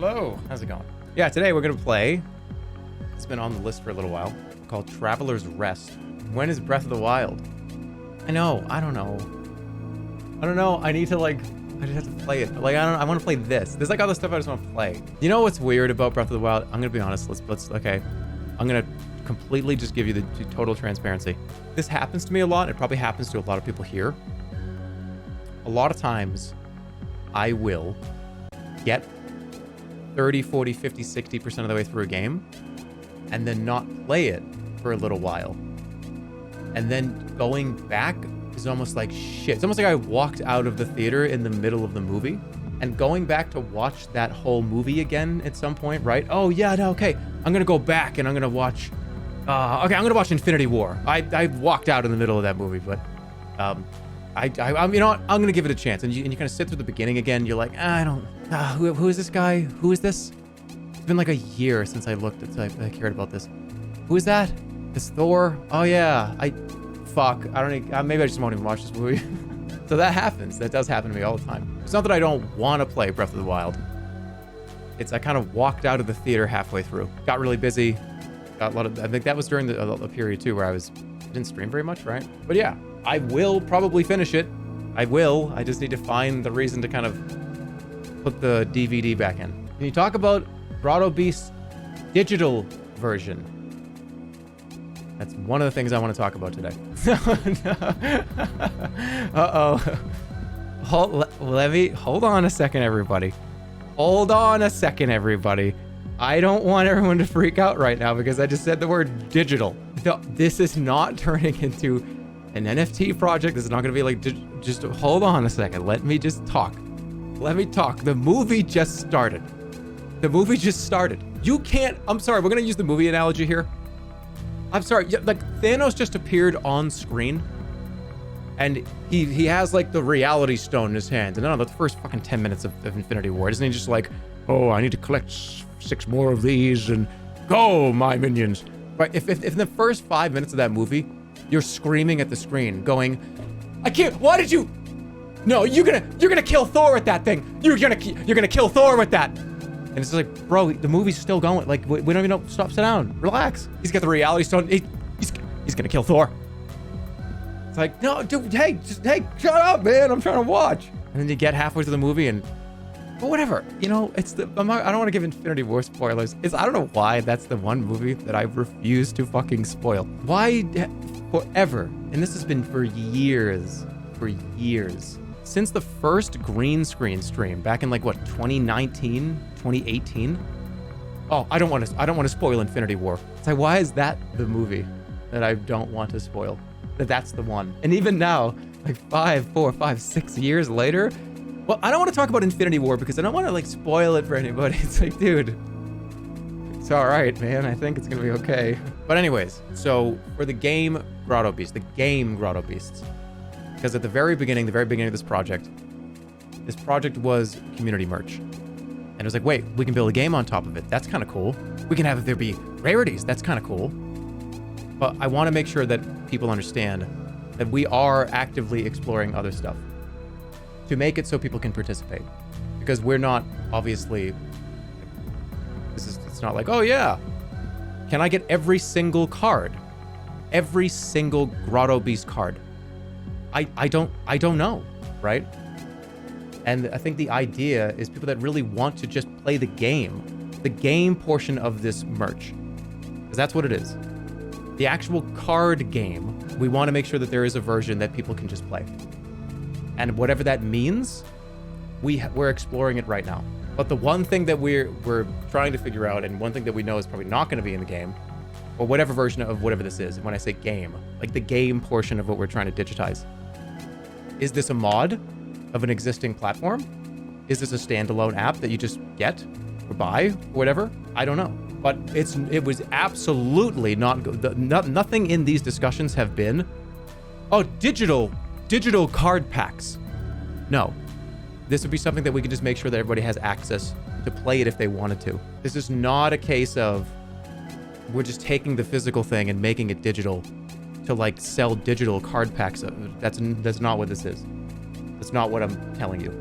Hello, how's it going? Yeah, today we're gonna play. It's been on the list for a little while. Called Traveler's Rest. When is Breath of the Wild? I know. I don't know. I need to I just have to play it. I want to play this. There's like other stuff I just want to play. You know what's weird about Breath of the Wild? I'm gonna be honest. Okay. I'm gonna completely just give you the total transparency. This happens to me a lot. It probably happens to a lot of people here. A lot of times, I will get 30, 40, 50, 60% of the way through a game and then not play it for a little while. And then going back is almost like shit. It's almost like I walked out of the theater in the middle of the movie and going back to watch that whole movie again at some point, right? Oh yeah, no, okay. I'm gonna go back and I'm gonna watch, I'm gonna watch Infinity War. I walked out in the middle of that movie, but I'm you know what? I'm gonna give it a chance. And you kind of sit through the beginning again. You're like, who is this guy? Who is this? It's been like a year since I looked at, I cared about this. Who is that? It's Thor. Oh yeah. Maybe I just won't even watch this movie. So that happens. That does happen to me all the time. It's not that I don't want to play Breath of the Wild. I kind of walked out of the theater halfway through. Got really busy. Got a lot of. I think that was during the period too where I didn't stream very much, right? But yeah. I will probably finish it. I will. I just need to find the reason to kind of put the DVD back in. Can you talk about Grotto Beast's digital version? That's one of the things I want to talk about today. Uh-oh. Hold on a second, everybody. Hold on a second, everybody. I don't want everyone to freak out right now because I just said the word digital. This is not turning into an NFT project. This is not going to be like, just hold on a second. Let me just talk. Let me talk. The movie just started. You can't, I'm sorry, we're going to use the movie analogy here. I'm sorry, like Thanos just appeared on screen and he has like the reality stone in his hands. And then on the first fucking 10 minutes of Infinity War, isn't he just like, oh, I need to collect 6 more of these and go, my minions. But if in the first 5 minutes of that movie, you're screaming at the screen, going, "I can't! Why did you? No, you're gonna kill Thor with that thing. You're gonna kill Thor with that." And it's just like, bro, the movie's still going. Like we don't even know. Stop, sit down, relax. He's got the reality stone. He's gonna kill Thor. It's like, no, dude, hey, shut up, man. I'm trying to watch. And then you get halfway through the movie and, but whatever. You know, I don't want to give Infinity War spoilers. I don't know why that's the one movie that I refuse to fucking spoil. Why? Forever, and this has been for years, since the first green screen stream back in like what 2019, 2018. Oh, I don't want to spoil Infinity War. It's like, why is that the movie that I don't want to spoil? That's the one. And even now, like 4, 5, 6 years later, well, I don't want to talk about Infinity War because I don't want to like spoil it for anybody. It's like, dude, it's all right, man. I think it's gonna be okay. But anyways, so for the game Grotto Beast, because at the very beginning of this project was community merch. And it was like, wait, we can build a game on top of it. That's kind of cool. We can have there be rarities. That's kind of cool. But I want to make sure that people understand that we are actively exploring other stuff to make it so people can participate. Because we're not obviously, it's not like, oh yeah, can I get every single card? Every single Grotto Beast card? I don't know, right? And I think the idea is people that really want to just play the game portion of this merch. Because that's what it is. The actual card game, we want to make sure that there is a version that people can just play. And whatever that means, we're exploring it right now. But the one thing that we're trying to figure out, and one thing that we know is probably not going to be in the game, or whatever version of whatever this is, and when I say game, like the game portion of what we're trying to digitize. Is this a mod of an existing platform? Is this a standalone app that you just get or buy or whatever? I don't know. But it was absolutely not good. Nothing in these discussions have been, oh, digital card packs. No. This would be something that we can just make sure that everybody has access to play it if they wanted to. This is not a case of we're just taking the physical thing and making it digital to like sell digital card packs. That's not what this is. That's not what I'm telling you.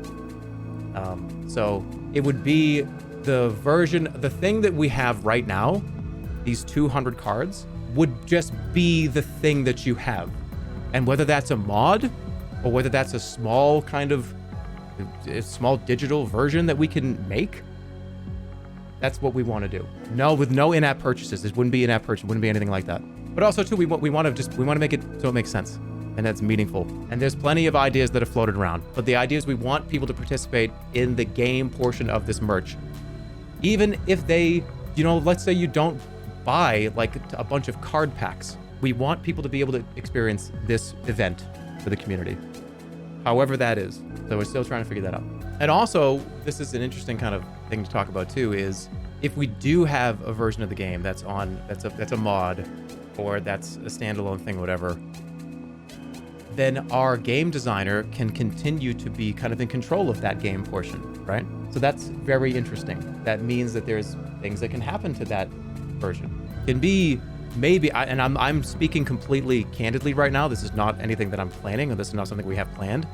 So it would be the thing that we have right now, these 200 cards, would just be the thing that you have. And whether that's a mod or whether that's a small small digital version that we can make, that's what we want to do. No, with no in-app purchases. It wouldn't be in-app purchase, wouldn't be anything like that. But also too, we want to make it so it makes sense and that's meaningful. And there's plenty of ideas that have floated around, but the idea is we want people to participate in the game portion of this merch. Even if they, let's say you don't buy like a bunch of card packs. We want people to be able to experience this event for the community, however that is. So we're still trying to figure that out. And also, this is an interesting kind of thing to talk about too, is if we do have a version of the game that's a mod, or that's a standalone thing, whatever, then our game designer can continue to be kind of in control of that game portion, right? So that's very interesting. That means that there's things that can happen to that version. Can be maybe, and I'm speaking completely candidly right now. This is not anything that I'm planning, or this is not something we have planned.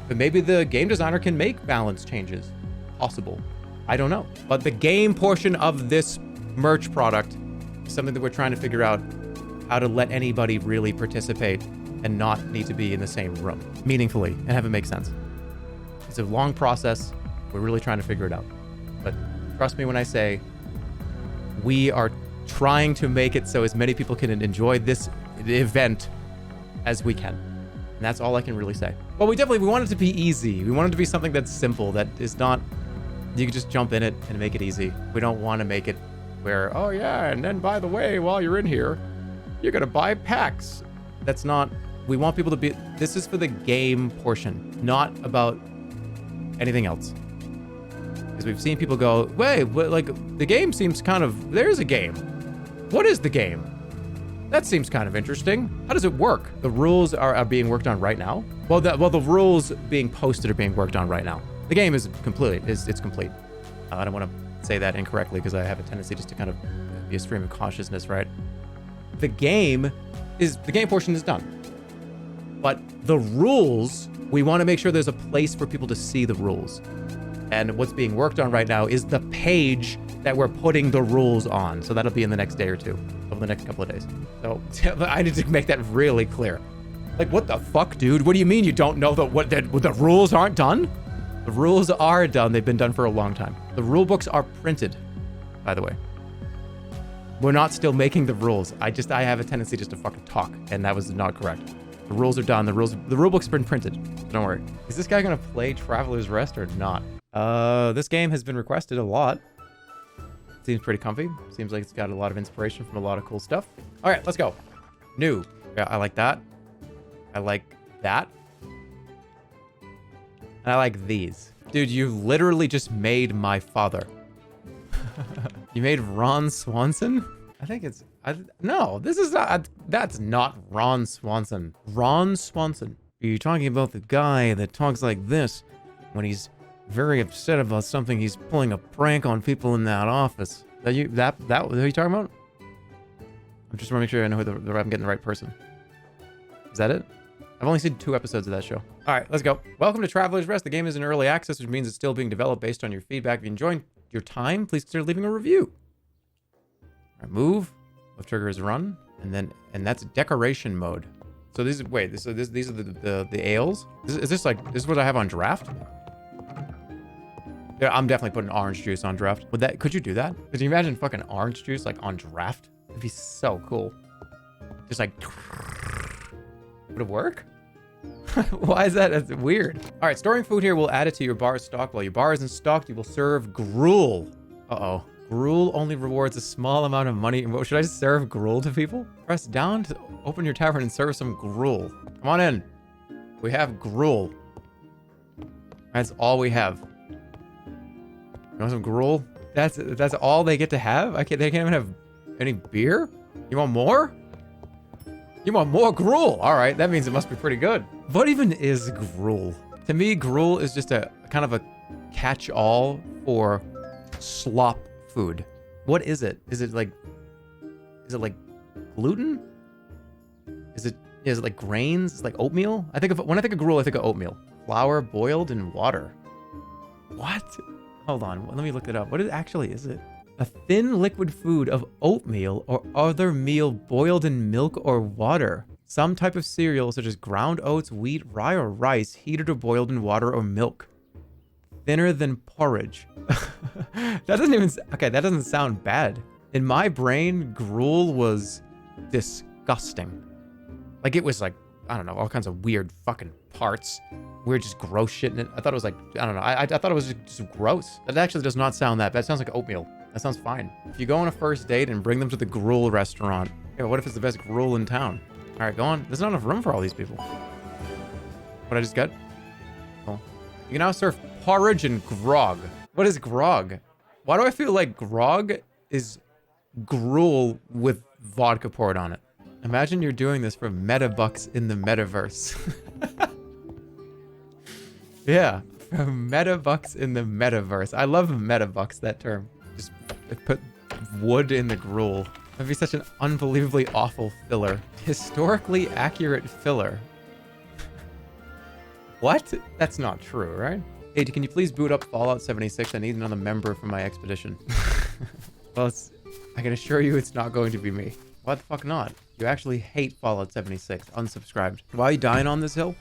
But maybe the game designer can make balance changes. Possible. I don't know. But the game portion of this merch product is something that we're trying to figure out how to let anybody really participate and not need to be in the same room meaningfully and have it make sense. It's a long process. We're really trying to figure it out. But trust me when I say we are trying to make it so as many people can enjoy this event as we can. And that's all I can really say. But we want it to be easy. We want it to be something that's simple, that is not, you can just jump in it and make it easy. We don't want to make it where, oh yeah, and then by the way, while you're in here, you're going to buy packs. That's not, we want people to be, this is for the game portion, not about anything else. Because we've seen people go, wait, like the game seems kind of, there's a game. What is the game? That seems kind of interesting. How does it work? The rules are being worked on right now. Well, the rules being posted are being worked on right now. The game is complete. It's complete. I don't want to say that incorrectly because I have a tendency just to kind of be a stream of consciousness, right? The game portion is done. But the rules, we want to make sure there's a place for people to see the rules. And what's being worked on right now is the page that we're putting the rules on. So that'll be in the next day or two, over the next couple of days. So I need to make that really clear. Like, what the fuck, dude? What do you mean you don't know that the rules aren't done? The rules are done. They've been done for a long time. The rule books are printed, by the way. We're not still making the rules. I have a tendency just to fucking talk, and that was not correct. The rules are done. The rule book's been printed. Don't worry. Is this guy gonna play Traveler's Rest or not? This game has been requested a lot. Seems pretty comfy. Seems like it's got a lot of inspiration from a lot of cool stuff. All right, let's go. New. Yeah, I like that. I like that. And I like these. Dude, you literally just made my father. You made Ron Swanson? I think it's... no, this is not... That's not Ron Swanson. Ron Swanson. Are you talking about the guy that talks like this when he's very upset about something? He's pulling a prank on people in that office. That who are you talking about? I'm just trying to make sure I know who I'm getting the right person. Is that it? I've only seen 2 episodes of that show. All right, let's go. Welcome to Traveler's Rest. The game is in early access, which means it's still being developed based on your feedback. If you enjoyed your time, please consider leaving a review. All right, move. Left trigger is run, and that's decoration mode. So these are the ales. Is this what I have on draft? Yeah, I'm definitely putting orange juice on draft. Could you do that? Could you imagine fucking orange juice like on draft? It'd be so cool. Just like, would it work? Why is that? That's weird. All right, storing food here will add it to your bar's stock. While your bar isn't stocked, you will serve gruel. Uh-oh. Gruel only rewards a small amount of money. Should I just serve gruel to people? Press down to open your tavern and serve some gruel. Come on in. We have gruel. That's all we have. You want some gruel? That's all they get to have? They can't even have any beer? You want more? You want more gruel? All right, that means it must be pretty good. What even is gruel? To me, gruel is just a kind of a catch-all for slop food. What is it? Is it like gluten? Is it like grains? Is it like oatmeal? When I think of gruel, I think of oatmeal. Flour boiled in water. What? Hold on. Let me look it up. What actually is it? A thin liquid food of oatmeal or other meal boiled in milk or water. Some type of cereal such as ground oats, wheat, rye, or rice heated or boiled in water or milk. Thinner than porridge. That doesn't even... Okay, that doesn't sound bad. In my brain, gruel was disgusting. Like, it was like, I don't know, all kinds of weird fucking parts. Weird, just gross shit in it. I thought it was like, I don't know. I thought it was just gross. That actually does not sound that bad. It sounds like oatmeal. That sounds fine. If you go on a first date and bring them to the gruel restaurant, yeah, what if it's the best gruel in town? All right, go on. There's not enough room for all these people. What I just got? Oh. You can now serve porridge and grog. What is grog? Why do I feel like grog is gruel with vodka poured on it? Imagine you're doing this for metabucks in the metaverse. Yeah, for metabucks in the metaverse. I love metabucks, that term. Just put wood in the gruel. That'd be such an unbelievably awful filler. Historically accurate filler. What? That's not true, right? Hey, can you please boot up Fallout 76? I need another member for my expedition. Well, I can assure you it's not going to be me. Why the fuck not? You actually hate Fallout 76. Unsubscribed. Why are you dying on this hill?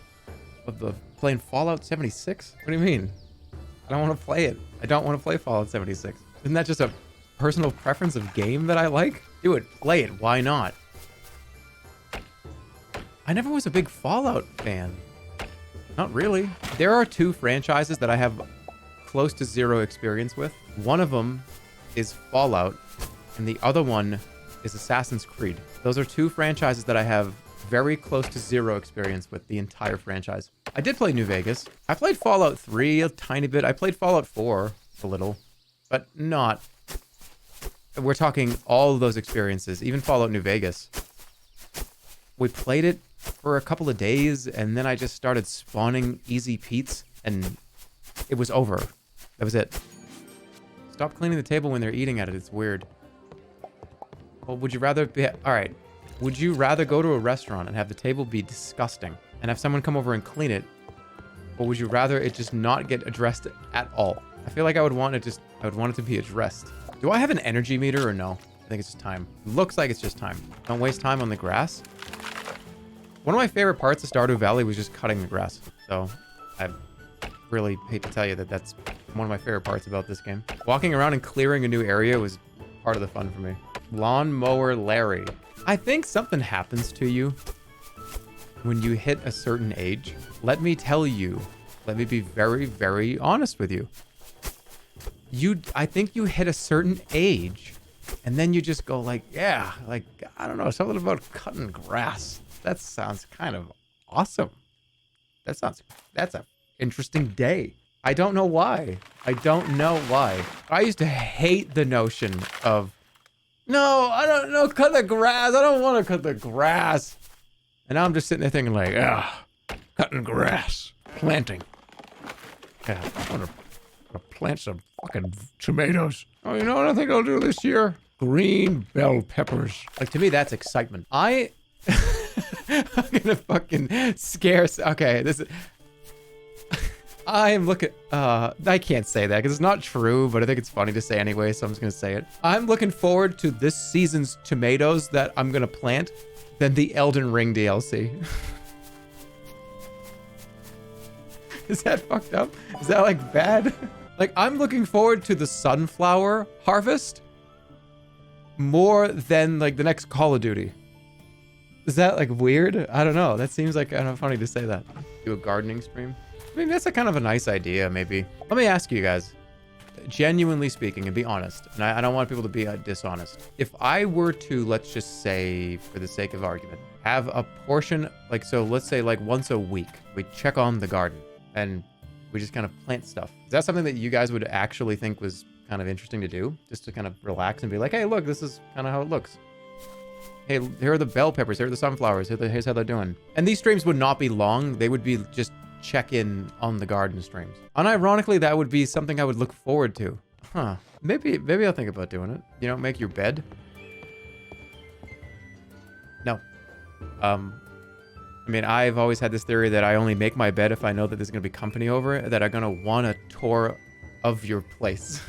Of playing Fallout 76? What do you mean? I don't want to play it. I don't want to play Fallout 76. Isn't that just a personal preference of game that I like? Do it. Play it. Why not? I never was a big Fallout fan. Not really. There are two franchises that I have close to zero experience with. One of them is Fallout, and the other one is Assassin's Creed. Those are two franchises that I have very close to zero experience with the entire franchise. I did play New Vegas. I played Fallout 3 a tiny bit. I played Fallout 4 a little, but not... We're talking all of those experiences, even Fallout New Vegas. We played it for a couple of days, and then I just started spawning Easy Pete's, and it was over. That was it. Stop cleaning the table when they're eating at it. It's weird. Well, would you rather be... All right. Would you rather go to a restaurant and have the table be disgusting and have someone come over and clean it? Or would you rather it just not get addressed at all? I feel like I would want it to be addressed. Do I have an energy meter or no? I think it's just time. Looks like it's just time. Don't waste time on the grass. One of my favorite parts of Stardew Valley was just cutting the grass. So I really hate to tell you that that's one of my favorite parts about this game. Walking around and clearing a new area was part of the fun for me. Lawnmower Larry. I think something happens to you when you hit a certain age. Let me tell you, let me be very, very honest with you. I think you hit a certain age and then you just go like, yeah, like, I don't know, something about cutting grass. That sounds kind of awesome. That's an interesting day. I don't know why. I don't know why. I used to hate the notion of, no, I don't know, cut the grass. I don't want to cut the grass. And now I'm just sitting there thinking like, cutting grass, planting. Yeah, I want to plant some fucking tomatoes. Oh, you know what I think I'll do this year? Green bell peppers. Like, to me, that's excitement. I'm gonna fucking scare. Okay, this is... I'm looking, I can't say that because it's not true, but I think it's funny to say anyway, so I'm just gonna say it. I'm looking forward to this season's tomatoes that I'm gonna plant than the Elden Ring DLC. Is that fucked up? Is that like bad? Like, I'm looking forward to the sunflower harvest more than like the next Call of Duty. Is that like weird? I don't know. That seems like kind of funny to say that. Do a gardening stream. I mean, that's a kind of a nice idea, maybe. Let me ask you guys, genuinely speaking, and be honest, and I don't want people to be dishonest. If I were to, let's just say, for the sake of argument, have a portion, like, so let's say like once a week, we check on the garden and we just kind of plant stuff. Is that something that you guys would actually think was kind of interesting to do? Just to kind of relax and be like, hey, look, this is kind of how it looks. Hey, here are the bell peppers, here are the sunflowers, here's how they're doing. And these streams would not be long. They would be just check in on the garden streams. Unironically, that would be something I would look forward to. Huh. Maybe I'll think about doing it. You know, make your bed. No. I mean, I've always had this theory that I only make my bed if I know that there's going to be company over it, that are going to want to tour of your place.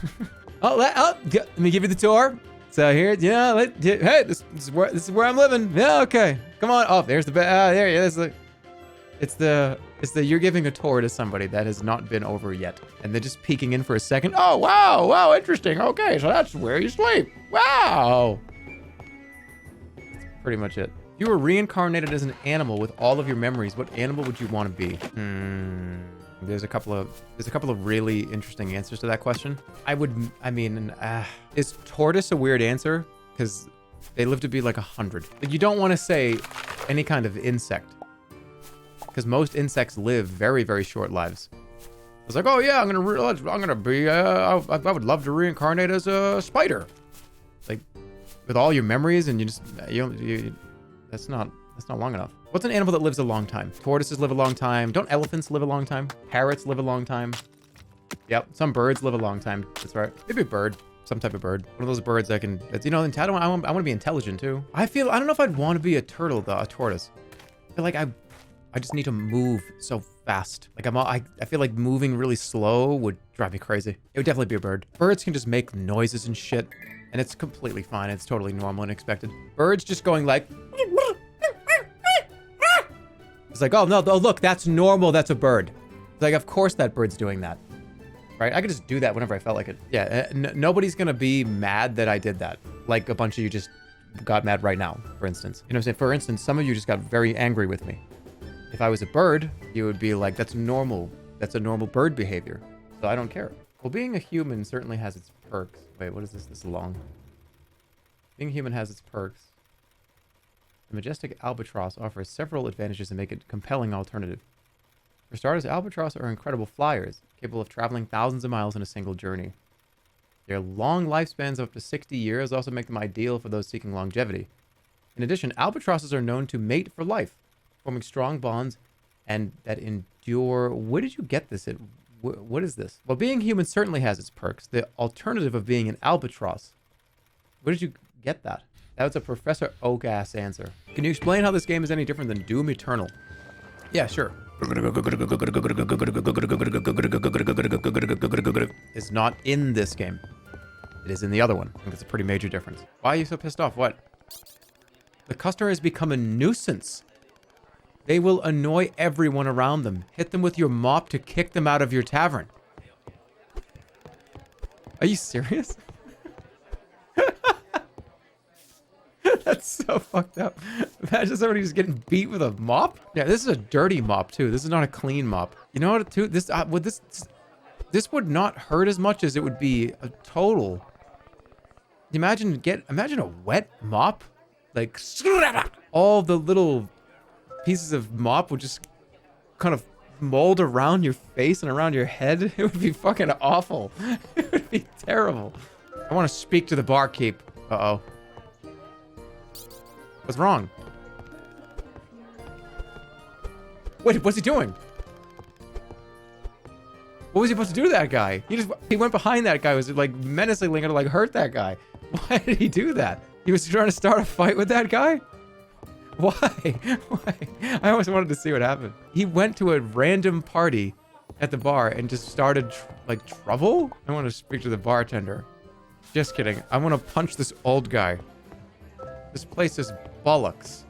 Let me give you the tour. So here, yeah, hey, this is where I'm living. Yeah, okay. Come on. Oh, there's the bed. There, yeah, it's the you're giving a tour to somebody that has not been over yet, and they're just peeking in for a second. Oh, wow, interesting. Okay, so that's where you sleep. Wow. That's pretty much it. If you were reincarnated as an animal with all of your memories, what animal would you want to be? There's a couple of really interesting answers to that question. Is tortoise a weird answer? Because they live to be like 100. But you don't want to say any kind of insect, because most insects live very, very short lives. It's like, oh yeah, I would love to reincarnate as a spider, like with all your memories, and that's not long enough. What's an animal that lives a long time? Tortoises live a long time. Don't elephants live a long time? Parrots live a long time. Yep, some birds live a long time. That's right. Maybe a bird, some type of bird. One of those birds that can, I want to be intelligent too. I don't know if I'd want to be a turtle though, a tortoise. I feel like I just need to move so fast. Like I feel like moving really slow would drive me crazy. It would definitely be a bird. Birds can just make noises and shit, and it's completely fine. It's totally normal and expected. Birds just going like, it's like, oh no, look, that's normal. That's a bird. It's like, of course that bird's doing that, right? I could just do that whenever I felt like it. Yeah, nobody's gonna be mad that I did that. Like a bunch of you just got mad right now, for instance. You know what I'm saying? For instance, some of you just got very angry with me. If I was a bird, you would be like, that's normal. That's a normal bird behavior. So I don't care. Well, being a human certainly has its perks. Wait, what is this? This is long. Being human has its perks. The majestic albatross offers several advantages that make it a compelling alternative. For starters, albatross are incredible flyers, capable of traveling thousands of miles in a single journey. Their long lifespans of up to 60 years also make them ideal for those seeking longevity. In addition, albatrosses are known to mate for life, forming strong bonds and that endure. Where did you get this? What is this? Well, being human certainly has its perks. The alternative of being an albatross. Where did you get that? That was a Professor Oak-ass answer. Can you explain how this game is any different than Doom Eternal? Yeah, sure. It's not in this game. It is in the other one. I think that's a pretty major difference. Why are you so pissed off? What? The customer has become a nuisance. They will annoy everyone around them. Hit them with your mop to kick them out of your tavern. Are you serious? That's so fucked up. Imagine somebody just getting beat with a mop. Yeah, this is a dirty mop too. This is not a clean mop. You know what? Too this would not hurt as much as it would be a total. Imagine a wet mop, like all the little pieces of mop would just kind of mold around your face and around your head. It would be fucking awful. It would be terrible. I want to speak to the barkeep. Uh-oh. What's wrong? Wait, what's he doing? What was he supposed to do to that guy? He went behind that guy, was like menacingly gonna like hurt that guy. Why did he do that? He was trying to start a fight with that guy? Why? Why? I always wanted to see what happened. He went to a random party at the bar and just started like trouble? I want to speak to the bartender. Just kidding. I want to punch this old guy. This place is bollocks.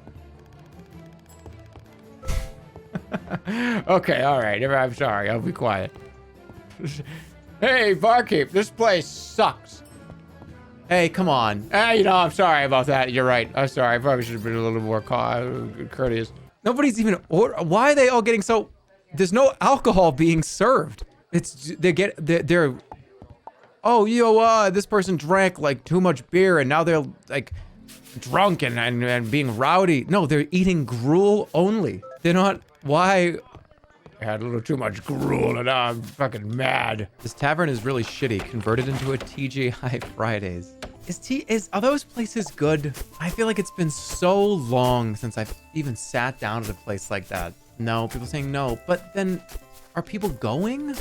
Okay, all right. I'm sorry. I'll be quiet. Hey, barkeep, this place sucks. Hey, come on. I'm sorry about that. You're right. I'm sorry. I probably should have been a little more courteous. Nobody's even why are they all getting so? There's no alcohol being served. They're. Oh, this person drank like too much beer and now they're like drunk and being rowdy. No, they're eating gruel only. They're not. Why? I had a little too much gruel and now I'm fucking mad. This tavern is really shitty. Converted into a TGI Fridays. Are those places good? I feel like it's been so long since I've even sat down at a place like that. No, people saying no. But then, are people going?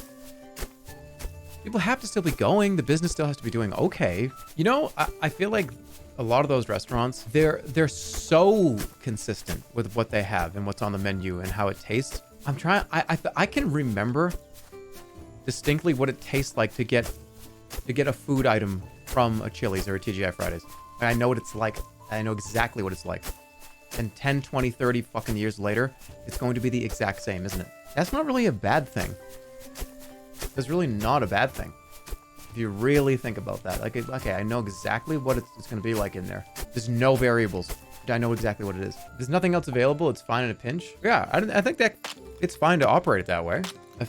People have to still be going. The business still has to be doing okay. You know, I feel like a lot of those restaurants, they're so consistent with what they have and what's on the menu and how it tastes. I can remember distinctly what it tastes like to get a food item from a Chili's or a TGI Fridays. And I know what it's like. I know exactly what it's like. And 10, 20, 30 fucking years later, it's going to be the exact same, isn't it? That's not really a bad thing. That's really not a bad thing. If you really think about that. Like, okay, I know exactly what it's going to be like in there. There's no variables. I know exactly what it is. If there's nothing else available, it's fine in a pinch. Yeah, I think that it's fine to operate it that way. I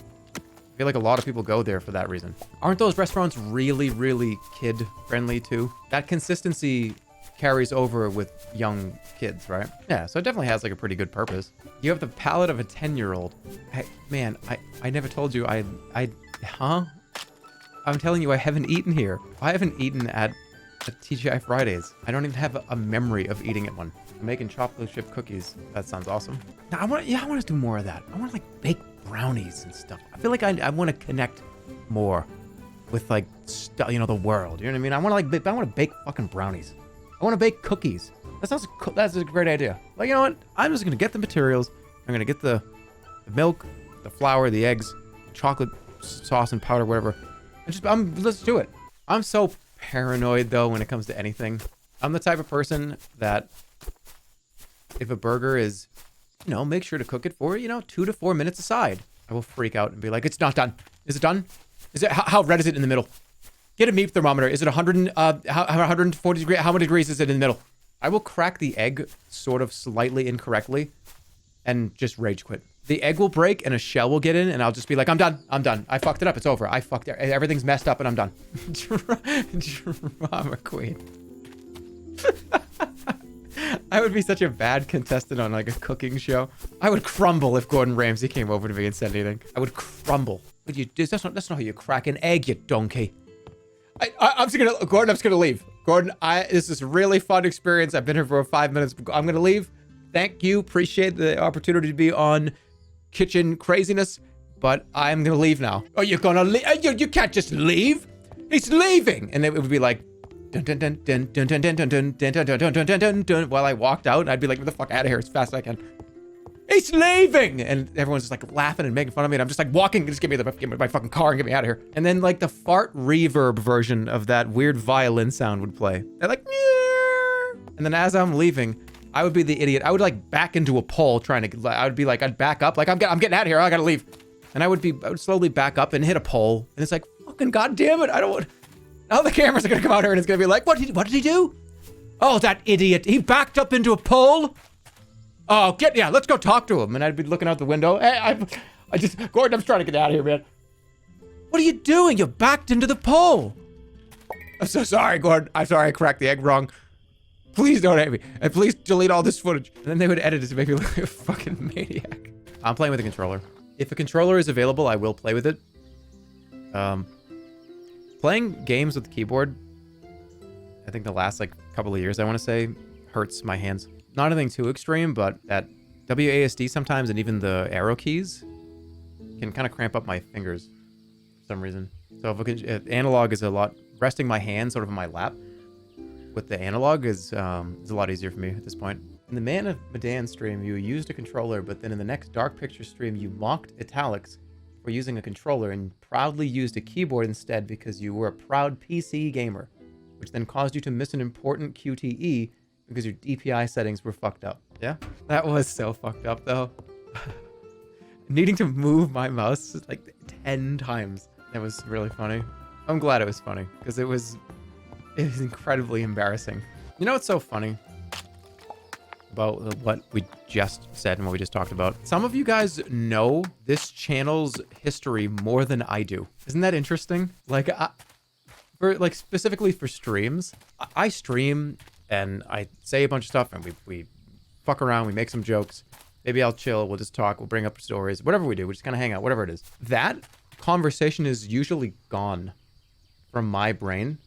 feel like a lot of people go there for that reason. Aren't those restaurants really, really kid-friendly too? That consistency carries over with young kids, right? Yeah, so it definitely has like a pretty good purpose. You have the palate of a 10-year-old. Man, I never told you huh? I'm telling you, I haven't eaten here. I haven't eaten at a TGI Fridays. I don't even have a memory of eating at one. I'm making chocolate chip cookies. That sounds awesome. Now, I want to do more of that. I want to like bake brownies and stuff. I feel like I want to connect more with like the world. You know what I mean? I want to bake fucking brownies. I want to bake cookies. That's a great idea. Like, you know what? I'm just gonna get the materials. I'm gonna get the milk, the flour, the eggs, chocolate sauce and powder, whatever. Let's do it. I'm so paranoid though when it comes to anything. I'm the type of person that if a burger is, make sure to cook it for 2 to 4 minutes aside. I will freak out and be like, it's not done. Is it done? Is it how red is it in the middle? Get a meat thermometer. Is it 140 degrees? How many degrees is it in the middle? I will crack the egg sort of slightly incorrectly and just rage quit. The egg will break and a shell will get in and I'll just be like, I'm done. I fucked it up. It's over. Everything's messed up and I'm done. Drama queen. I would be such a bad contestant on like a cooking show. I would crumble if Gordon Ramsay came over to me and said anything. I would crumble. That's not how you crack an egg, you donkey. I'm just gonna leave. Gordon, this is a really fun experience. I've been here for 5 minutes. I'm gonna leave. Thank you. Appreciate the opportunity to be on Kitchen Craziness, but I'm gonna leave now. Oh, you're gonna leave? You can't just leave. He's leaving, and it would be like, dun dun dun dun dun dun dun dun dun dun dun dun dun dun dun. While I walked out, I'd be like, get the fuck out of here as fast as I can. He's leaving! And everyone's just like laughing and making fun of me. And I'm just like walking, just give me my fucking car and get me out of here. And then like the fart reverb version of that weird violin sound would play. They're like, Nyeh! And then as I'm leaving, I would be the idiot. I would like back into a pole I'd back up. Like I'm getting out of here. I gotta leave. And I would slowly back up and hit a pole. And it's like, fucking goddamn it. Now the cameras are gonna come out here and it's gonna be like, what did he do? Oh, that idiot. He backed up into a pole. Oh, let's go talk to him. And I'd be looking out the window. Hey, Gordon, I'm just trying to get out of here, man. What are you doing? You backed into the pole. I'm so sorry, Gordon. I'm sorry I cracked the egg wrong. Please don't hate me. And please delete all this footage. And then they would edit it to make me look like a fucking maniac. I'm playing with a controller. If a controller is available, I will play with it. Playing games with the keyboard, I think the last couple of years, I want to say, hurts my hands. Not anything too extreme, but that WASD sometimes and even the arrow keys can kind of cramp up my fingers for some reason. So if analog is a lot, resting my hand sort of in my lap with the analog is a lot easier for me at this point. In the Man of Medan stream, you used a controller, but then in the next Dark Picture stream, you mocked Italics for using a controller and proudly used a keyboard instead because you were a proud PC gamer, which then caused you to miss an important QTE because your DPI settings were fucked up. Yeah? That was so fucked up, though. Needing to move my mouse like 10 times. That was really funny. I'm glad it was funny, because it was incredibly embarrassing. You know what's so funny about what we just said and what we just talked about? Some of you guys know this channel's history more than I do. Isn't that interesting? Specifically for streams, I stream and I say a bunch of stuff and we fuck around, we make some jokes. Maybe I'll chill, we'll just talk, we'll bring up stories, whatever we do, we just kind of hang out, whatever it is. That conversation is usually gone from my brain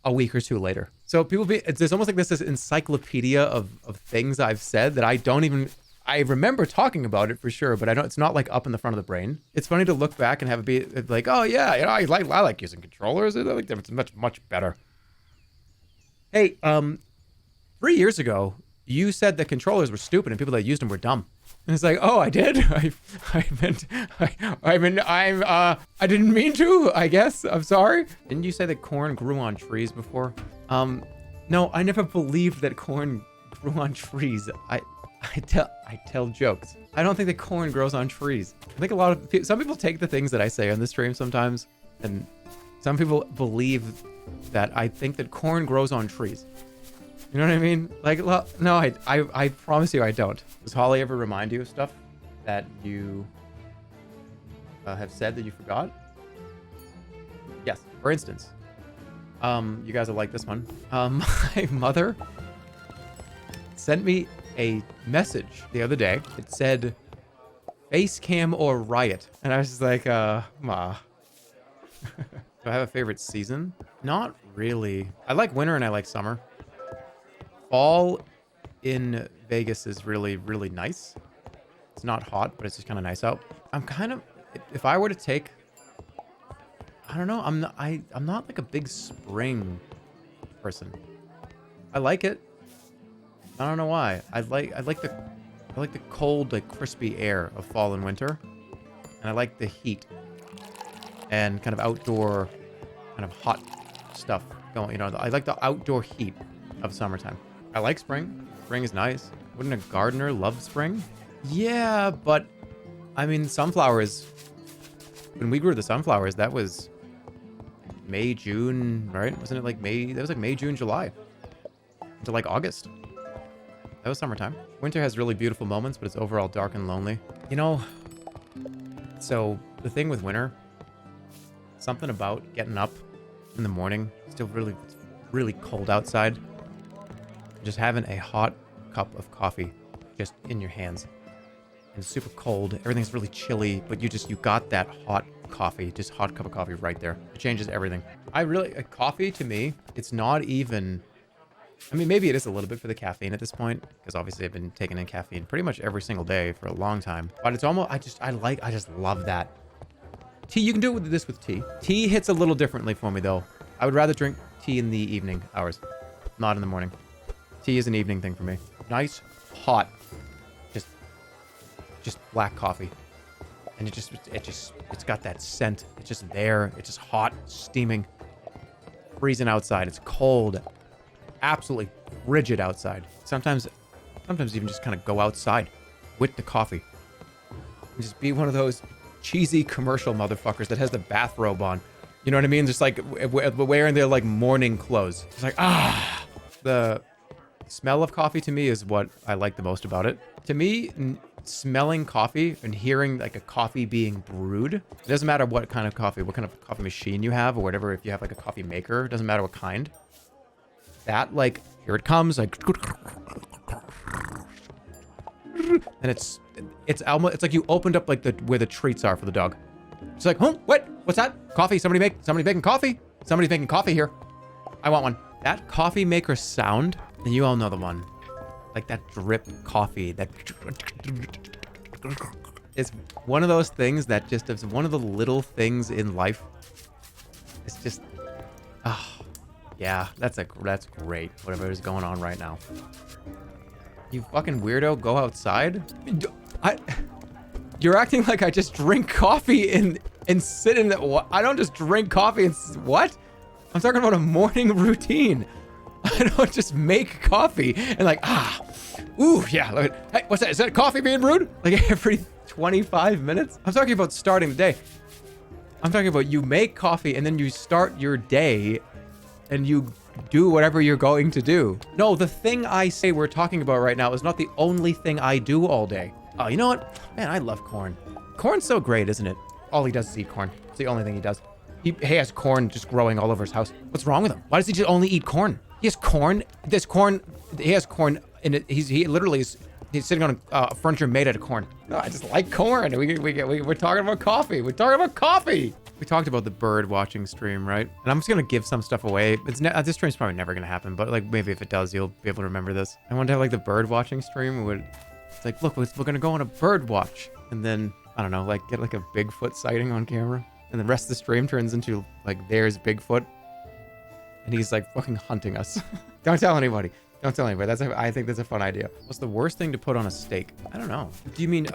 a week or two later. So there's almost like this encyclopedia of things I've said that I remember talking about it for sure, but it's not like up in the front of the brain. It's funny to look back and have it be like, oh yeah, I like using controllers. I like them. It's much better. Hey, 3 years ago, you said that controllers were stupid and people that used them were dumb. And it's like, oh, I did. I didn't mean to. I guess. I'm sorry. Didn't you say that corn grew on trees before? No, I never believed that corn grew on trees. I tell jokes. I don't think that corn grows on trees. I think some people take the things that I say on the stream sometimes, and some people believe that I think that corn grows on trees. You know what I mean? Like, no, I promise you I don't. Does Holly ever remind you of stuff that you have said that you forgot? Yes. For instance, you guys will like this one. My mother sent me a message the other day. It said, face cam or riot. And I was just like, ma. Do I have a favorite season? Not really. I like winter and I like summer. Fall in Vegas is really, really nice. It's not hot, but it's just kind of nice out. I'm kind of, if I were to take, I don't know, I'm not like a big spring person. I like it. I don't know why. I like the cold, like crispy air of fall and winter. And I like the heat and kind of outdoor, kind of hot stuff going, you know, I like the outdoor heat of summertime. I like spring. Spring is nice. Wouldn't a gardener love spring? Yeah, but I mean, sunflowers, when we grew the sunflowers, that was May, June, right? Wasn't it like May? That was like May, June, July to like August. That was summertime. Winter has really beautiful moments, but it's overall dark and lonely. You know, so the thing with winter, something about getting up in the morning, still really cold outside, just having a hot cup of coffee just in your hands. And it's super cold. Everything's really chilly, but you got that hot coffee, just hot cup of coffee right there. It changes everything. Coffee to me, it's not even, I mean, maybe it is a little bit for the caffeine at this point, because obviously I've been taking in caffeine pretty much every single day for a long time. But it's almost, I just love that. Tea, you can do this with tea. Tea hits a little differently for me though. I would rather drink tea in the evening hours, not in the morning. Tea is an evening thing for me. Nice, hot, just black coffee. And it's got that scent. It's just there. It's just hot, steaming, freezing outside. It's cold, absolutely frigid outside. Sometimes even just kind of go outside with the coffee and just be one of those cheesy commercial motherfuckers that has the bathrobe on. You know what I mean? Just like wearing their like morning clothes. It's like, the smell of coffee to me is what I like the most about it. To me, smelling coffee and hearing like a coffee being brewed, it doesn't matter what kind of coffee machine you have or whatever, if you have like a coffee maker, it doesn't matter what kind. That, like, here it comes, like, and it's almost, it's like you opened up like where the treats are for the dog. It's like, huh, what? What's that? Coffee, somebody making coffee? Somebody's making coffee here. I want one. That coffee maker sound, and you all know the one. Like that drip coffee, that is one of those things that just is one of the little things in life. It's just, yeah, that's great. Whatever is going on right now. You fucking weirdo, go outside. You're acting like I just drink coffee and sit in the, I don't just drink coffee and what? I'm talking about a morning routine. I don't just make coffee and like, ooh, yeah. Hey, what's that? Is that coffee being brewed? Like every 25 minutes? I'm talking about starting the day. I'm talking about you make coffee and then you start your day and you do whatever you're going to do. No, the thing I say we're talking about right now is not the only thing I do all day. Oh, you know what? Man, I love corn. Corn's so great, isn't it? All he does is eat corn. It's the only thing he does. He has corn just growing all over his house. What's wrong with him? Why does he just only eat corn? He has corn. He has corn in it. He's sitting on a furniture made out of corn. No, I just like corn. We're talking about coffee. We're talking about coffee. We talked about the bird watching stream, right? And I'm just gonna give some stuff away. This stream's probably never gonna happen, but like maybe if it does, you'll be able to remember this. I want to have like the bird watching stream. It's like, look, we're gonna go on a bird watch, and then I don't know, like get like a Bigfoot sighting on camera, and the rest of the stream turns into like there's Bigfoot, and he's like fucking hunting us. Don't tell anybody. Don't tell anybody. I think that's a fun idea. What's the worst thing to put on a steak? I don't know. Do you mean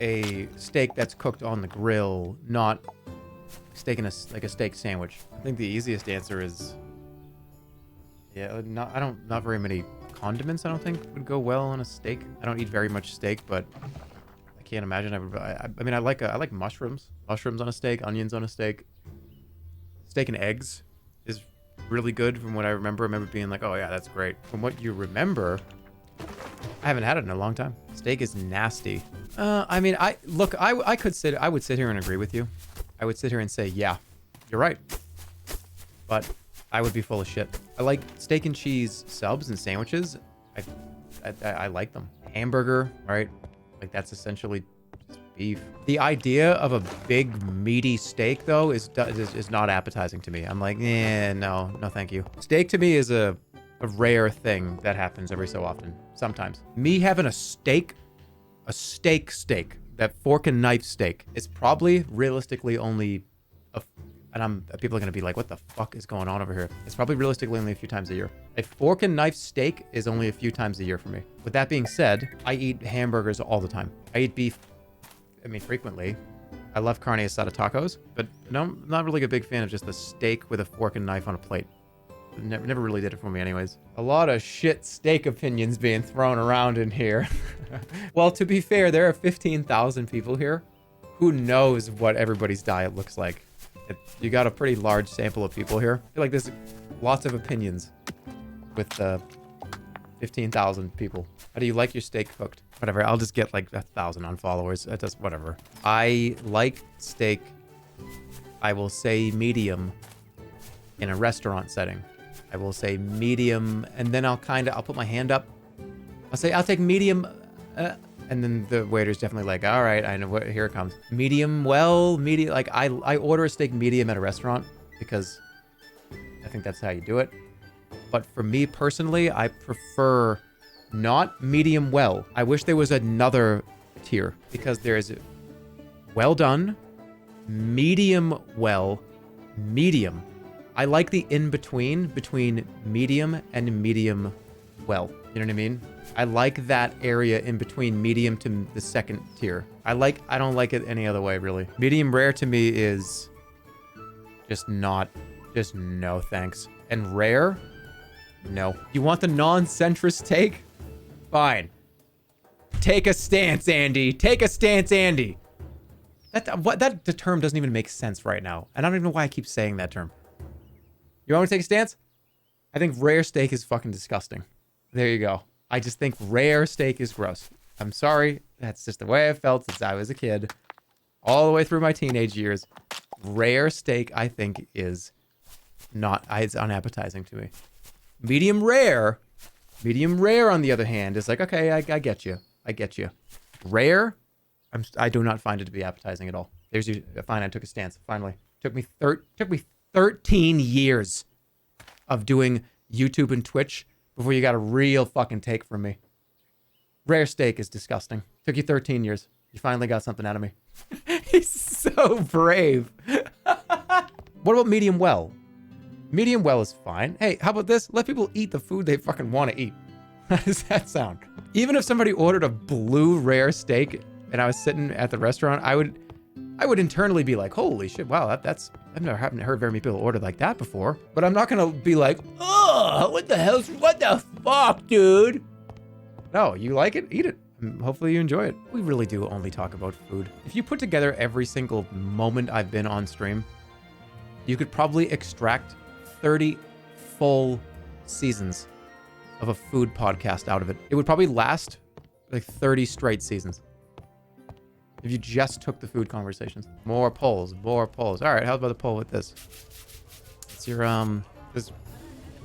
a steak that's cooked on the grill, not steak in like a steak sandwich? I think the easiest answer is, yeah, not very many condiments. I don't think would go well on a steak. I don't eat very much steak, but I can't imagine I would. I mean, I like mushrooms on a steak, onions on a steak. Steak and eggs is really good from what I remember. I remember being like, oh yeah, that's great. From what you remember, I haven't had it in a long time. Steak is nasty. I mean, I would sit here and agree with you. I would sit here and say, yeah, you're right. But I would be full of shit. I like steak and cheese subs and sandwiches. I like them. Hamburger, right? Like that's essentially just beef. The idea of a big meaty steak though is not appetizing to me. I'm like, no, thank you. Steak to me is a rare thing that happens every so often. Sometimes. Me having a steak, that fork and knife steak, is probably realistically only people are going to be like, what the fuck is going on over here? It's probably realistically only a few times a year. A fork and knife steak is only a few times a year for me. With that being said, I eat hamburgers all the time. I eat beef, frequently. I love carne asada tacos, but no, I'm not really a big fan of just the steak with a fork and knife on a plate. Never really did it for me anyways. A lot of shit steak opinions being thrown around in here. Well, to be fair, there are 15,000 people here. Who knows what everybody's diet looks like? You got a pretty large sample of people here. I feel like there's lots of opinions with 15,000 people. How do you like your steak cooked? Whatever, I'll just get like 1,000 on followers. That does whatever. I like steak, I will say medium in a restaurant setting. I will say medium, and then I'll put my hand up. I'll take medium, and then the waiter's definitely like, all right, I know what, here it comes. Medium, medium, like I order a steak medium at a restaurant because I think that's how you do it. But for me personally, I prefer not medium well. I wish there was another tier because there is well done, medium well, medium. I like the in-between between medium and medium well. You know what I mean? I like that area in between medium to the second tier. I don't like it any other way, really. Medium rare to me is just no thanks. And rare? No. You want the non-centrist take? Fine. Take a stance, Andy. Take a stance, Andy. The term doesn't even make sense right now. And I don't even know why I keep saying that term. You want me to take a stance? I think rare steak is fucking disgusting. There you go. I just think rare steak is gross. I'm sorry. That's just the way I felt since I was a kid. All the way through my teenage years. Rare steak, I think, is not... It's unappetizing to me. Medium rare, on the other hand, is like, okay, I get you. I get you. Rare, I do not find it to be appetizing at all. There's your... Fine, I took a stance. Finally. Took me 13 years of doing YouTube and Twitch before you got a real fucking take from me. Rare steak is disgusting. Took you 13 years. You finally got something out of me. He's so brave. What about medium well? Medium well is fine. Hey, how about this? Let people eat the food they fucking want to eat. How does that sound? Even if somebody ordered a blue rare steak and I was sitting at the restaurant, I would internally be like, holy shit, wow, haven't heard very many people order like that before. But I'm not gonna be like, oh, what the fuck, dude? No, you like it? Eat it. Hopefully you enjoy it. We really do only talk about food. If you put together every single moment I've been on stream, you could probably extract 30 full seasons of a food podcast out of it. It would probably last like 30 straight seasons. If you just took the food conversations. More polls. All right, how about the poll with this? It's your, does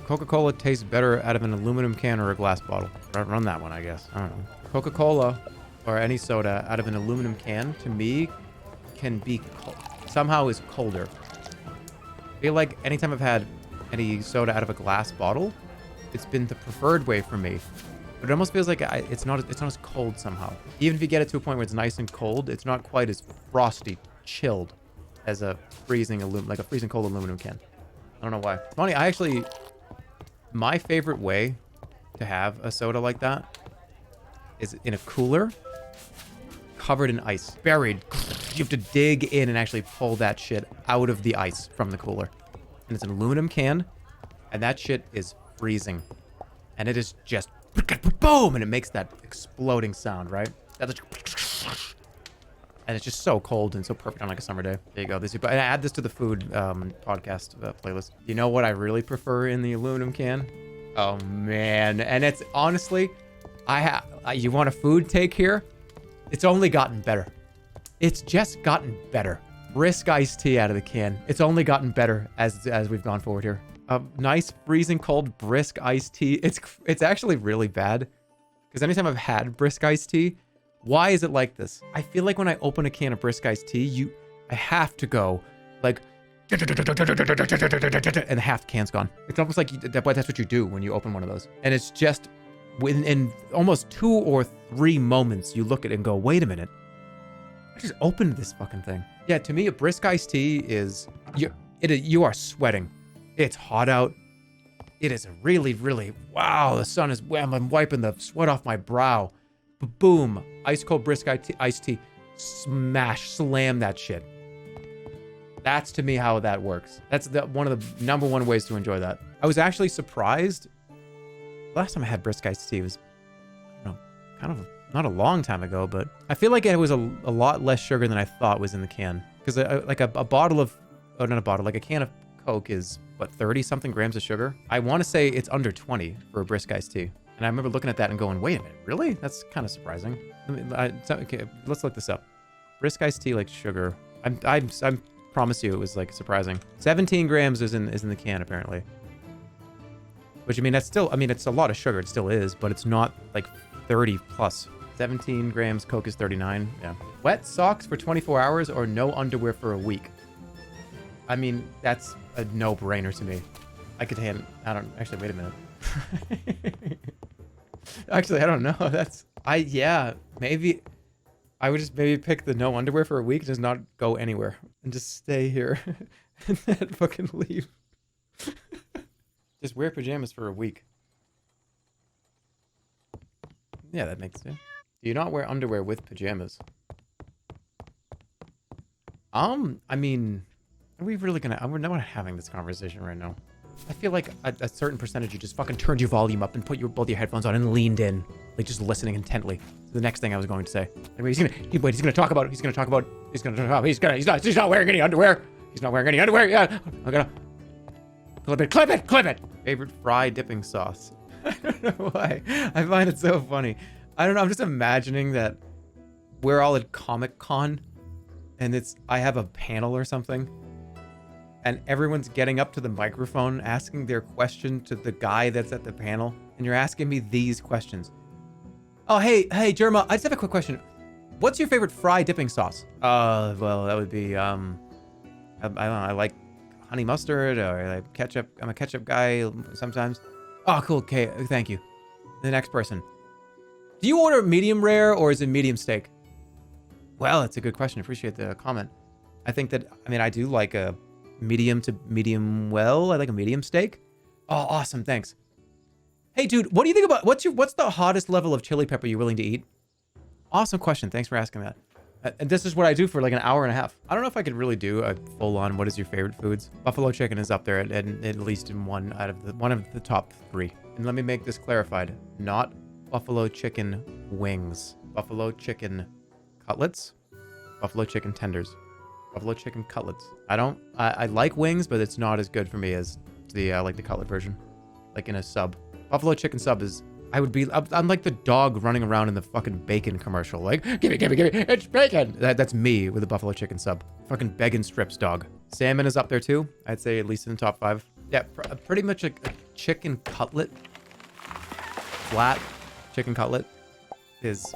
Coca-Cola taste better out of an aluminum can or a glass bottle? Run that one, I guess. I don't know. Coca-Cola or any soda out of an aluminum can, to me, can be somehow is colder. I feel like anytime I've had any soda out of a glass bottle, it's been the preferred way for me. But it almost feels like it's not as cold somehow. Even if you get it to a point where it's nice and cold, it's not quite as frosty, chilled as a freezing cold aluminum can. I don't know why. Funny, my favorite way to have a soda like that is in a cooler covered in ice, buried. You have to dig in and actually pull that shit out of the ice from the cooler. And it's an aluminum can, and that shit is freezing. And it is just boom, and it makes that exploding sound, right? That's and it's just so cold and so perfect on like a summer day. There you go. And I add this to the food podcast playlist. You know what I really prefer in the aluminum can? Oh man, and it's honestly, you want a food take here? It's only gotten better. It's just gotten better. Brisk iced tea out of the can. It's only gotten better as we've gone forward here. Nice freezing cold brisk iced tea. It's actually really bad because anytime I've had brisk iced tea, why is it like this? I feel like when I open a can of brisk iced tea, I have to go like, and half the can's gone. It's almost like that's what you do when you open one of those. And it's just in almost 2 or 3 moments, you look at it and go, wait a minute. I just opened this fucking thing. Yeah, to me, a brisk iced tea is, you are sweating. It's hot out. It is really, really, wow, the sun is, I'm wiping the sweat off my brow. Boom, ice cold brisk iced tea, slam that shit. That's to me how that works. That's one of the number one ways to enjoy that. I was actually surprised. Last time I had brisk iced tea was, kind of not a long time ago, but I feel like it was a lot less sugar than I thought was in the can. Because like a bottle of, not a bottle, like a can of Coke is, what, 30 something grams of sugar? I want to say it's under 20 for a brisk iced tea. And I remember looking at that and going, wait a minute, really? That's kind of surprising. Okay, let's look this up. Brisk iced tea like sugar. I promise you it was like surprising. 17 grams is in the can apparently. Which I mean, that's still, it's a lot of sugar. It still is, but it's not like 30 plus. 17 grams, Coke is 39. Yeah. Wet socks for 24 hours or no underwear for a week. I mean, that's a no-brainer to me. I don't, actually, wait a minute. Actually, I don't know. Yeah, maybe I would just maybe pick the no underwear for a week and just not go anywhere and just stay here and then fucking leave. Just wear pajamas for a week. Yeah, that makes sense. Do you not wear underwear with pajamas? I mean, are we really gonna, we're not having this conversation right now. I feel like a certain percentage you just fucking turned your volume up and put both your headphones on and leaned in, like just listening intently to the next thing I was going to say. Like, he's not wearing any underwear. He's not wearing any underwear. Yeah, I'm gonna clip it. Favorite fry dipping sauce. I don't know why. I find it so funny. I don't know. I'm just imagining that we're all at Comic Con and I have a panel or something. And everyone's getting up to the microphone, asking their question to the guy that's at the panel. And you're asking me these questions. Oh, hey, Jerma, I just have a quick question. What's your favorite fry dipping sauce? Well, that would be, I don't know, I like honey mustard or I like ketchup. I'm a ketchup guy sometimes. Oh, cool. Okay, thank you. The next person. Do you order medium rare or is it medium steak? Well, that's a good question. Appreciate the comment. I think that, I do like a medium to medium well. I like a medium steak. Oh, awesome. Thanks. Hey, dude, what do you think about, what's the hottest level of chili pepper you're willing to eat? Awesome question. Thanks for asking that. And this is what I do for like an hour and a half. I don't know if I could really do a full-on what is your favorite foods. Buffalo chicken is up there at least in one of the top 3. And let me make this clarified. Not buffalo chicken wings. Buffalo chicken cutlets. Buffalo chicken tenders. Buffalo chicken cutlets. I like wings, but it's not as good for me as the like the cutlet version. Like in a sub. Buffalo chicken sub is, I'm like the dog running around in the fucking bacon commercial. Like, give me, it's bacon. That's me with a buffalo chicken sub. Fucking bacon strips dog. Salmon is up there too. I'd say at least in the top 5. Yeah, pretty much a chicken cutlet. Flat chicken cutlet is,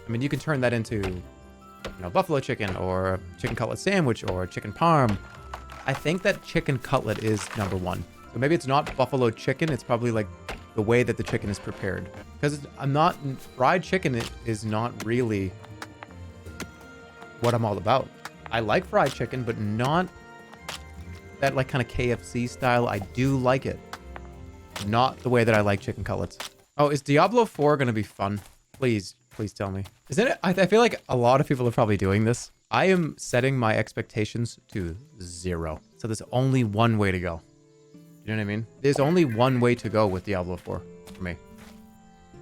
you can turn that into, buffalo chicken or a chicken cutlet sandwich or a chicken parm. I think that chicken cutlet is number 1. So maybe it's not buffalo chicken. It's probably like the way that the chicken is prepared. Because fried chicken is not really what I'm all about. I like fried chicken, but not that like kind of KFC style. I do like it. not the way that I like chicken cutlets. Oh, is Diablo 4 gonna be fun? Please tell me. Isn't it? I feel like a lot of people are probably doing this. I am setting my expectations to 0. So there's only one way to go. You know what I mean? There's only one way to go with Diablo 4 for me.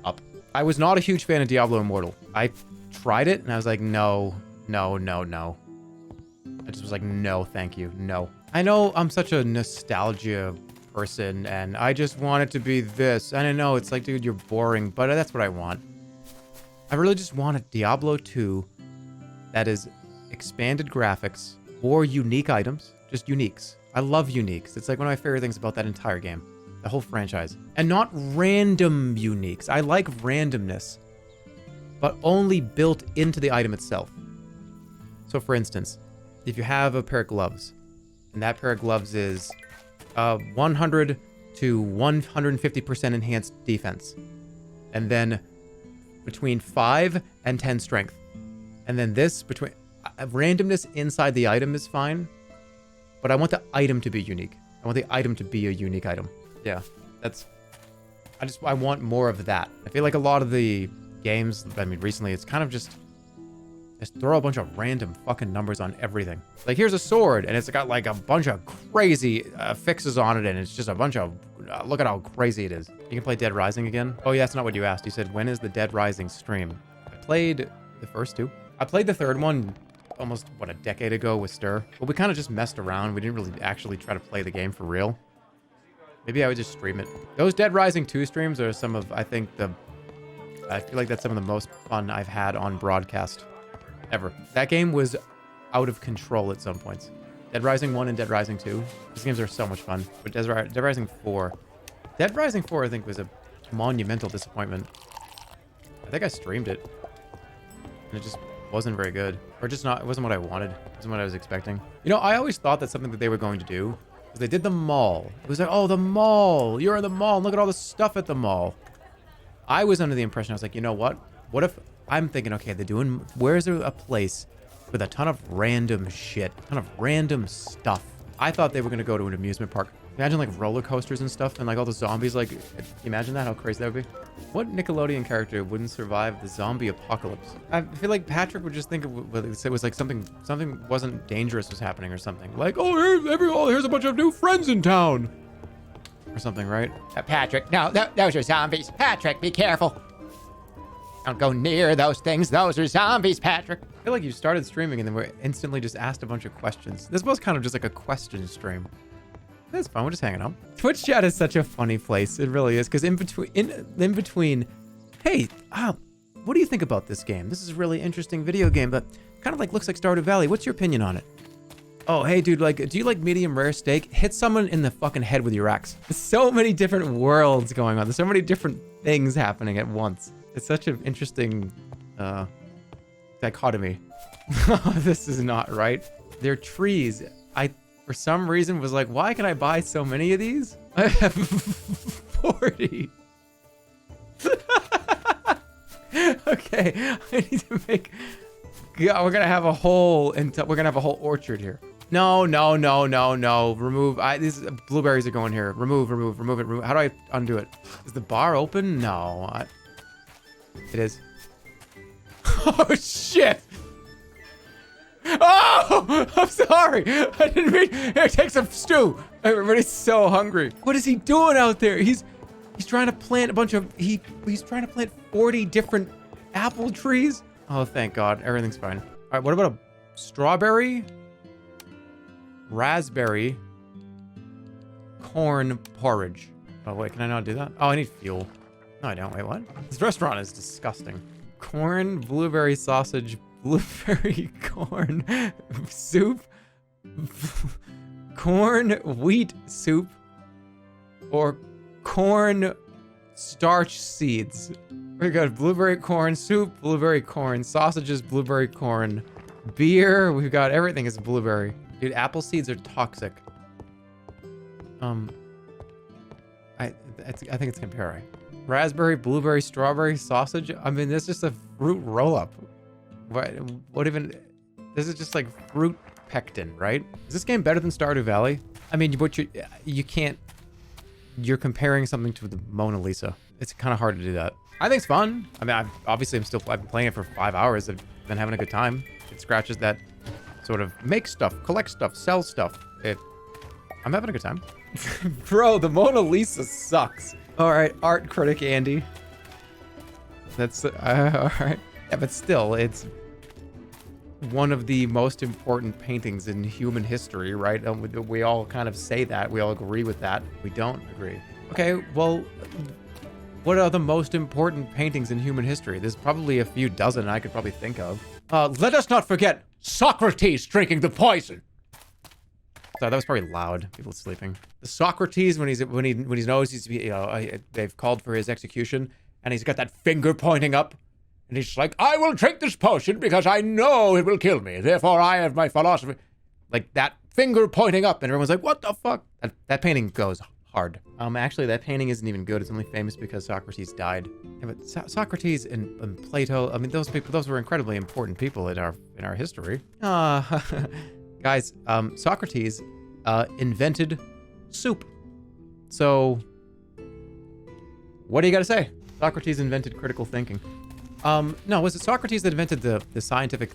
Up. I was not a huge fan of Diablo Immortal. I tried it and I was like, no. I just was like, no, thank you, no. I know I'm such a nostalgia person and I just want it to be this. And I know it's like, dude, you're boring, but that's what I want. I really just want a Diablo 2 that is expanded graphics or unique items, just uniques. I love uniques. It's like one of my favorite things about that entire game, the whole franchise. And not random uniques. I like randomness, but only built into the item itself. So for instance, if you have a pair of gloves, and that pair of gloves is 100 to 150% enhanced defense, and then between 5 and 10 strength, and then this between randomness inside the item is fine, but I want the item to be unique. I want the item to be a unique item. Yeah, I want more of that. I feel like a lot of the games, I mean, recently, it's kind of just throw a bunch of random fucking numbers on everything. Like, here's a sword, and it's got like a bunch of crazy fixes on it, and it's just a bunch of, look at how crazy it is. You can play Dead Rising again? Oh, yeah, that's not what you asked. You said, when is the Dead Rising stream? I played the first 2. I played the third one almost, what, a decade ago with Stir. But we kind of just messed around. We didn't really actually try to play the game for real. Maybe I would just stream it. Those Dead Rising 2 streams are some of, I think, I feel like that's some of the most fun I've had on broadcast ever. That game was out of control at some points. Dead Rising 1 and Dead Rising 2. These games are so much fun. But Dead Rising 4. Dead Rising 4, I think, was a monumental disappointment. I think I streamed it. And it just wasn't very good. Or just not, it wasn't what I wanted. It wasn't what I was expecting. You know, I always thought that something that they were going to do was they did the mall. It was like, oh, the mall. You're in the mall. And look at all the stuff at the mall. I was under the impression, I was like, you know what? What if I'm thinking, okay, where's there a place with a ton of random shit, a ton of random stuff? I thought they were going to go to an amusement park. Imagine like roller coasters and stuff and like all the zombies, like, imagine that, how crazy that would be. What Nickelodeon character wouldn't survive the zombie apocalypse? I feel like Patrick would just think it was like something wasn't dangerous was happening or something. Like, oh, here's a bunch of new friends in town. Or something, right? Patrick, no, those are zombies. Patrick, be careful. Don't go near those things. Those are zombies, Patrick. I feel like you started streaming and then we instantly just asked a bunch of questions. This was kind of just like a question stream. That's fun. We're just hanging out. Twitch chat is such a funny place. It really is. Because in between, hey, what do you think about this game? This is a really interesting video game, but kind of like looks like Stardew Valley. What's your opinion on it? Oh, hey, dude, like, do you like medium rare steak? Hit someone in the fucking head with your axe. There's so many different worlds going on. There's so many different things happening at once. It's such an interesting dichotomy. This is not right. They're trees. I, for some reason, was like, why can I buy so many of these? I have 40. Okay, I need to make... Yeah, we're gonna have a whole orchard here. No. Remove. These blueberries are going here. Remove it. How do I undo it? Is the bar open? No. It is. Oh shit! Oh, I'm sorry. I didn't mean. Here, take some stew. Everybody's so hungry. What is he doing out there? He's trying to plant a bunch of. He's trying to plant 40 different apple trees. Oh, thank God. Everything's fine. All right, what about a strawberry, raspberry, corn porridge? Oh, wait, can I not do that? Oh, I need fuel. No, I don't. Wait, what? This restaurant is disgusting. Corn, blueberry sausage, blueberry corn soup, corn wheat soup, or corn starch seeds. We got blueberry corn soup, blueberry corn sausages, blueberry corn beer. We've got everything is blueberry. Dude, apple seeds are toxic. I think it's gonna be all right. Raspberry, blueberry, strawberry, sausage. I mean, this is just a fruit roll-up. What even? This is just like fruit pectin, right? Is this game better than Stardew Valley? I mean, you can't you're comparing something to the Mona Lisa. It's kind of hard to do that. I think it's fun. I mean, I've been playing it for 5 hours. I've been having a good time. It scratches that sort of make stuff, collect stuff, sell stuff. I'm having a good time. Bro, the Mona Lisa sucks. All right, art critic Andy. That's all right. Yeah, but still, it's one of the most important paintings in human history, right? We all kind of say that. We all agree with that. We don't agree. Okay, well, what are the most important paintings in human history? There's probably a few dozen I could probably think of. Let us not forget Socrates drinking the poison. So that was probably loud. People sleeping. The Socrates when he knows he's they've called for his execution and he's got that finger pointing up and he's like, I will drink this potion because I know it will kill me. Therefore I have my philosophy. Like that finger pointing up and everyone's like, what the fuck? That painting goes hard. Actually that painting isn't even good. It's only famous because Socrates died. Yeah, but Socrates and Plato, I mean those were incredibly important people in our history. Guys, Socrates invented soup. So, what do you got to say? Socrates invented critical thinking. No, was it Socrates that invented the scientific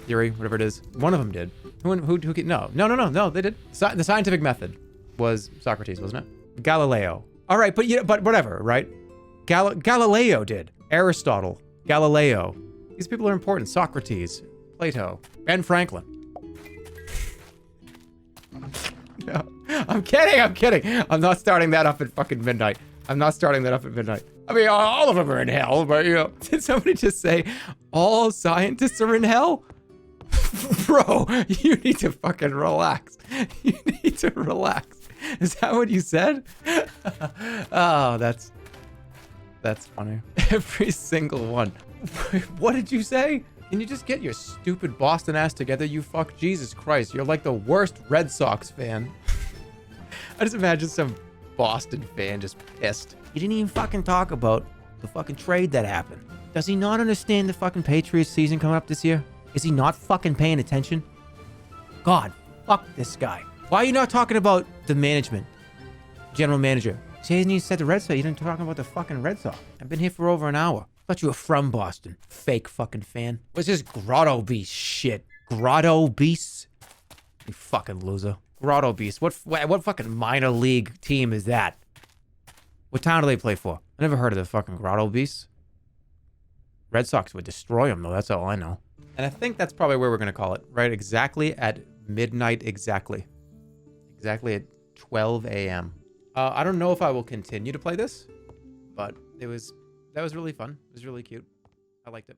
theory, whatever it is? One of them did. No, they did. The scientific method was Socrates, wasn't it? Galileo. All right, but whatever, right? Galileo did. Aristotle, Galileo. These people are important. Socrates, Plato, Ben Franklin. No, I'm kidding. I'm not starting that up at fucking midnight. I mean, all of them are in hell, but Did somebody just say all scientists are in hell? Bro, you need to fucking relax. Is that what you said? Oh, that's funny. Every single one. What did you say? Can you just get your stupid Boston ass together, you fuck? Jesus Christ, you're like the worst Red Sox fan. I just imagine some Boston fan just pissed. He didn't even fucking talk about the fucking trade that happened. Does he not understand the fucking Patriots season coming up this year? Is he not fucking paying attention? God, fuck this guy. Why are you not talking about the management? General manager. See, he didn't even said the Red Sox. You didn't talk about the fucking Red Sox. I've been here for over an hour. Thought you were from Boston. Fake fucking fan. What's this Grotto Beast shit? Grotto Beast? You fucking loser. Grotto Beast. What fucking minor league team is that? What town do they play for? I never heard of the fucking Grotto Beast. Red Sox would destroy them though. That's all I know. And I think that's probably where we're going to call it. Right? Exactly at midnight exactly. Exactly at 12 a.m. I don't know if I will continue to play this, but that was really fun. It was really cute. I liked it.